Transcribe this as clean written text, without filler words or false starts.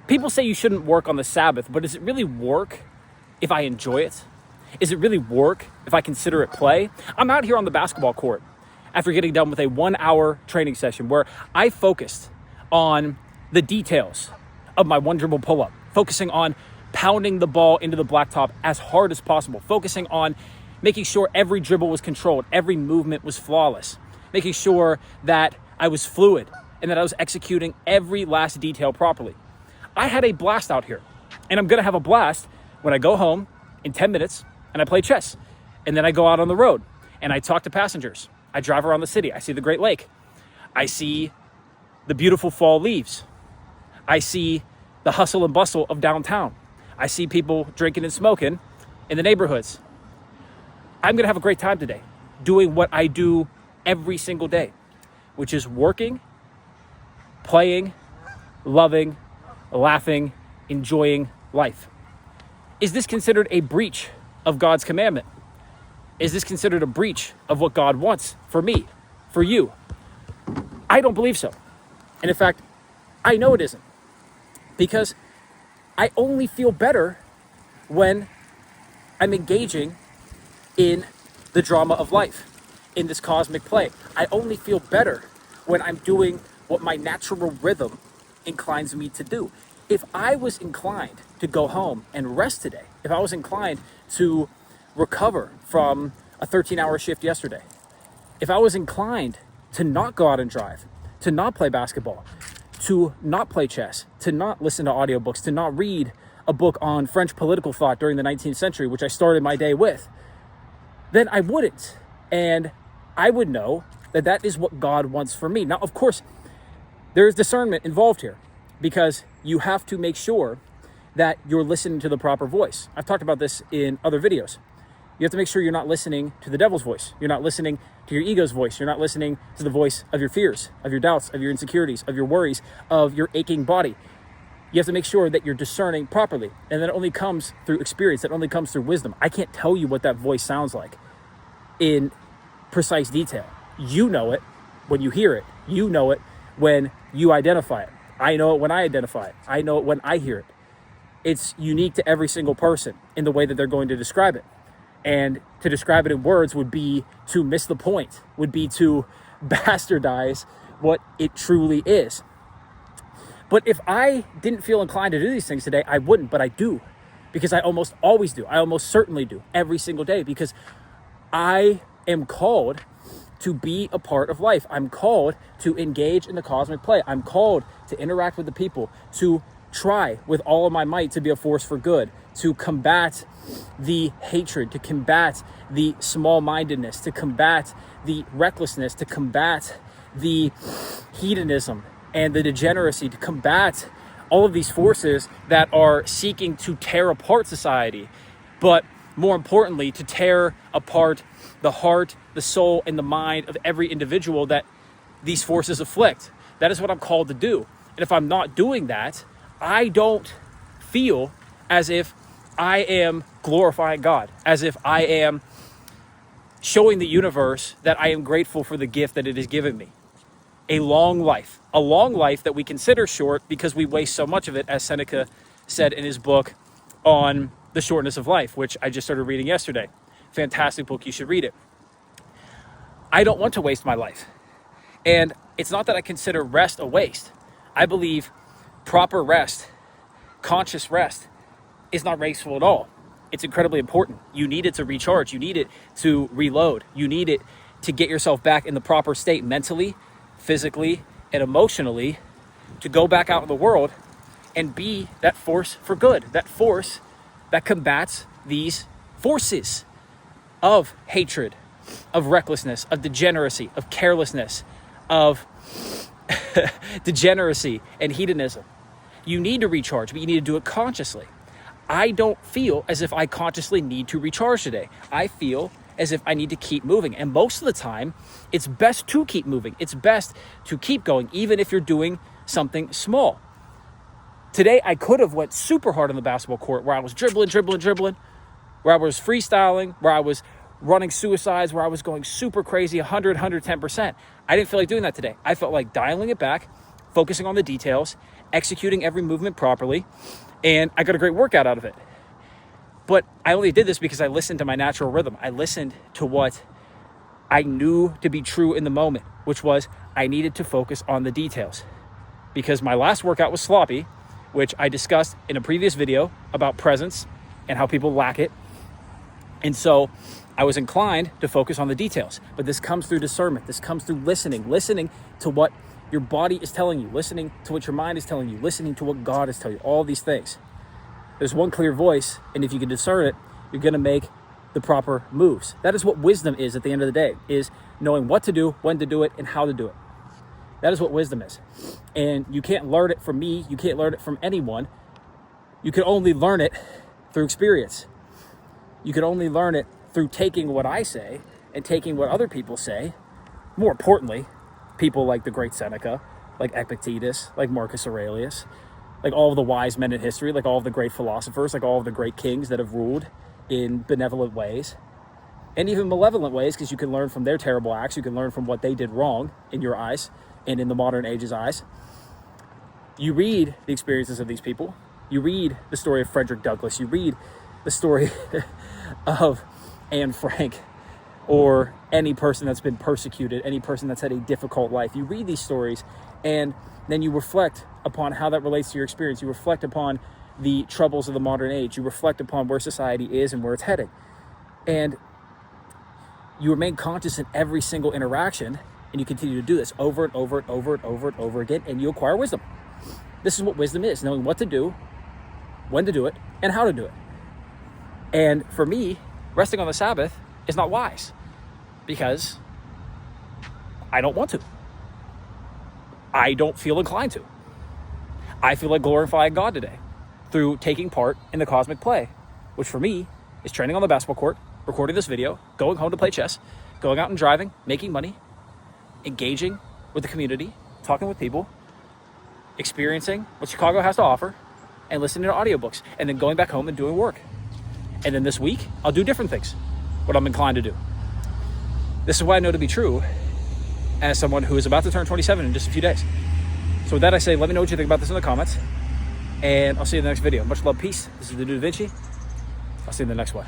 People say you shouldn't work on the Sabbath, but is it really work if I enjoy it? Is it really work if I consider it play? I'm out here on the basketball court after getting done with a 1-hour training session where I focused on the details of my one dribble pull-up, focusing on pounding the ball into the blacktop as hard as possible, focusing on making sure every dribble was controlled, every movement was flawless, making sure that I was fluid and that I was executing every last detail properly. I had a blast out here, and I'm gonna have a blast when I go home in 10 minutes and I play chess. And then I go out on the road and I talk to passengers. I drive around the city. I see the Great Lake. I see the beautiful fall leaves. I see the hustle and bustle of downtown. I see people drinking and smoking in the neighborhoods. I'm gonna have a great time today doing what I do every single day, which is working, playing, loving, laughing, enjoying life. Is this considered a breach of God's commandment? Is this considered a breach of what God wants for me, for you? I don't believe so. And in fact, I know it isn't, because I only feel better when I'm engaging in the drama of life, in this cosmic play. I only feel better when I'm doing what my natural rhythm inclines me to do. If I was inclined to go home and rest today, if I was inclined to recover from a 13-hour shift yesterday, if I was inclined to not go out and drive, to not play basketball, to not play chess, to not listen to audiobooks, to not read a book on French political thought during the 19th century, which I started my day with, then I wouldn't. And I would know that that is what God wants for me. Now, of course, there is discernment involved here, because you have to make sure that you're listening to the proper voice. I've talked about this in other videos. You have to make sure you're not listening to the devil's voice. You're not listening to your ego's voice. You're not listening to the voice of your fears, of your doubts, of your insecurities, of your worries, of your aching body. You have to make sure that you're discerning properly. And that only comes through experience. That only comes through wisdom. I can't tell you what that voice sounds like in precise detail. You know it when you hear it. You know it when you identify it. I know it when I identify it. I know it when I hear it. It's unique to every single person in the way that they're going to describe it. And to describe it in words would be to miss the point, would be to bastardize what it truly is. But if I didn't feel inclined to do these things today, I wouldn't, but I do. Because I almost always do. I almost certainly do every single day, because I am called to be a part of life. I'm called to engage in the cosmic play. I'm called to interact with the people, to try with all of my might to be a force for good, to combat the hatred, to combat the small-mindedness, to combat the recklessness, to combat the hedonism and the degeneracy, to combat all of these forces that are seeking to tear apart society, but more importantly, to tear apart the heart, the soul, and the mind of every individual that these forces afflict. That is what I'm called to do. And if I'm not doing that, I don't feel as if I am glorifying God, as if I am showing the universe that I am grateful for the gift that it has given me. A long life that we consider short because we waste so much of it, as Seneca said in his book on the shortness of life, which I just started reading yesterday. Fantastic book, you should read it. I don't want to waste my life. And it's not that I consider rest a waste. I believe proper rest, conscious rest, is not wasteful at all. It's incredibly important. You need it to recharge. You need it to reload. You need it to get yourself back in the proper state mentally, physically, and emotionally, to go back out in the world and be that force for good, that force that combats these forces of hatred, of recklessness, of degeneracy, of carelessness, of degeneracy and hedonism. You need to recharge, but you need to do it consciously. I don't feel as if I consciously need to recharge today. I feel as if I need to keep moving. And most of the time, it's best to keep moving. It's best to keep going, even if you're doing something small. Today, I could have went super hard on the basketball court, where I was dribbling, where I was freestyling, where I was running suicides, where I was going super crazy, 100, 110%. I didn't feel like doing that today. I felt like dialing it back, focusing on the details, executing every movement properly, and I got a great workout out of it. But I only did this because I listened to my natural rhythm. I listened to what I knew to be true in the moment, which was I needed to focus on the details. Because my last workout was sloppy, which I discussed in a previous video about presence and how people lack it. And so I was inclined to focus on the details. But this comes through discernment. This comes through listening to what your body is telling you, listening to what your mind is telling you, listening to what God is telling you, all these things. There's one clear voice, and if you can discern it, you're going to make the proper moves. That is what wisdom is at the end of the day, is knowing what to do, when to do it, and how to do it. That is what wisdom is. And you can't learn it from me. You can't learn it from anyone. You can only learn it through experience. You can only learn it through taking what I say and taking what other people say. More importantly, people like the great Seneca, like Epictetus, like Marcus Aurelius, like all of the wise men in history, like all of the great philosophers, like all of the great kings that have ruled in benevolent ways and even malevolent ways, because you can learn from their terrible acts. You can learn from what they did wrong in your eyes and in the modern age's eyes. You read the experiences of these people. You read the story of Frederick Douglass. You read the story of Anne Frank, or any person that's been persecuted, any person that's had a difficult life. You read these stories, and then you reflect upon how that relates to your experience. You reflect upon the troubles of the modern age. You reflect upon where society is and where it's heading. And you remain conscious in every single interaction, and you continue to do this over and over and over and over and over again, and you acquire wisdom. This is what wisdom is, knowing what to do, when to do it, and how to do it. And for me, resting on the Sabbath is not wise, because I don't want to. I don't feel inclined to. I feel like glorifying God today through taking part in the cosmic play, which for me is training on the basketball court, recording this video, going home to play chess, going out and driving, making money, engaging with the community, talking with people, experiencing what Chicago has to offer, and listening to audiobooks, and then going back home and doing work. And then this week, I'll do different things, what I'm inclined to do. This is what I know to be true as someone who is about to turn 27 in just a few days. So with that, I say, let me know what you think about this in the comments, and I'll see you in the next video. Much love, peace. This is the Dude Da Vinci. I'll see you in the next one.